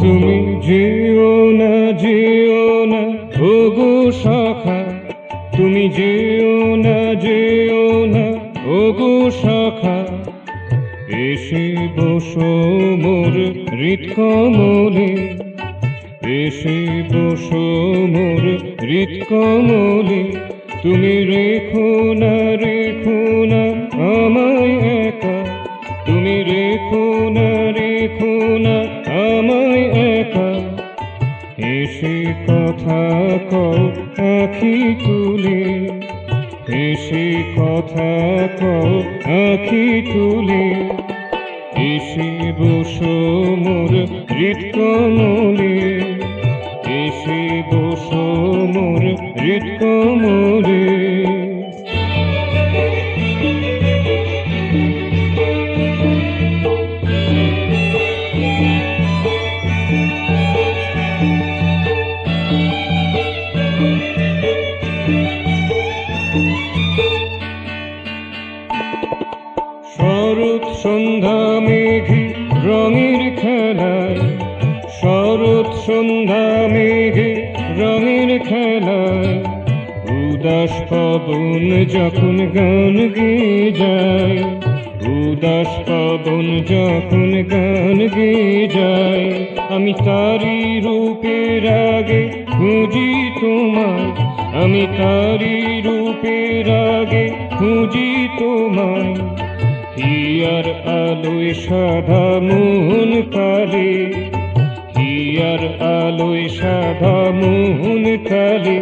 তুমি যেও না ওগো সখা, তুমি যেও না ওগো সখা, এসে বসো মোর হৃৎকমলে, এসে বসো মোর হৃৎকমলে। তুমি রেখো না আমায় একা, তুমি রেখো না আমায় একা। এসে কথা কও আঁখি তুলে, এসে কথা কও আঁখি তুলে। এসে বসো মোর হৃৎকমলে, এসে বসো মোর হৃৎকমলে। শরৎ সন্ধ্যা মেঘে রঙের খেলায়, শরৎ সন্ধ্যা মেঘে রঙের খেলায়। উদাস পবন যখন গান গেয়ে যায়, উদাস পবন যখন গান গেয়ে যায়। আমি তারি রূপের আগে খুঁজি তোমায়, আমি তারি রূপের আগে খুঁজি তোমায়। হিয়ার আলোয় সাদা মোহন কালে, হিয়ার আলোয় সাদা মোহন কালে।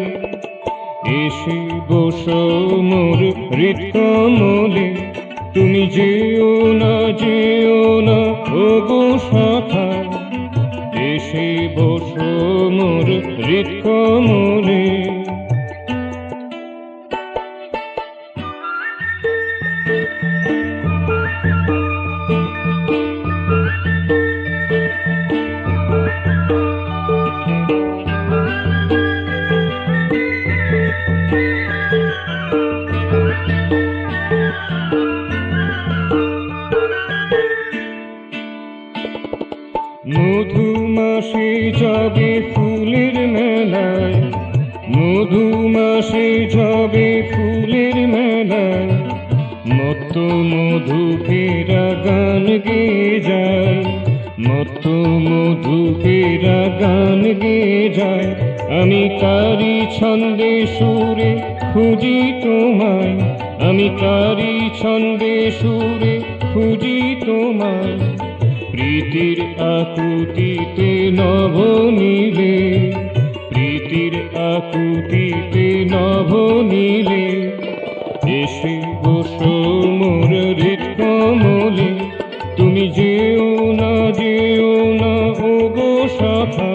এসে বসো মোর হৃৎকমলে, তুমি যেও না ওগো সখা, এসে বসো মোর হৃৎকমলে। মধুমাসে যাবে ফুলের মেলায়, মধুমাসে যাবে ফুলের মেলায়। মত্ত মধুকেরা গান গেয়ে যায়, মত্ত মধুকেরা গান গেয়ে যায়। আমি তারি ছন্দে সুরে খুঁজি তোমায়, আমি তারি ছন্দে সুরে খুঁজি তোমায়। প্রীতির আকুতিতে নভনীলে, প্রীতির আকুতিতে নভনীলে। এসে বসো মোর হৃৎকমলে, তুমি যেও না ওগো সখা,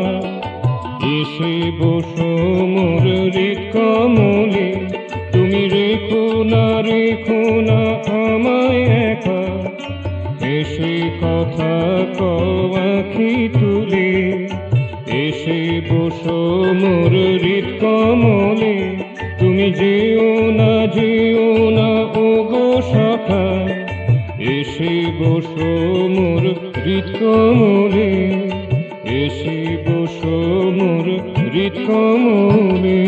এসে বসো মোর হৃৎকমলে। তুমি রেখো না আমায় একা, এসে কথা কও আঁখি তুলে। এসে বসো মোর হৃৎকমলে, তুমি যেও না ওগো সখা, এসে বসো মোর হৃৎকমলে, এসে বসো মোর হৃৎকমলে।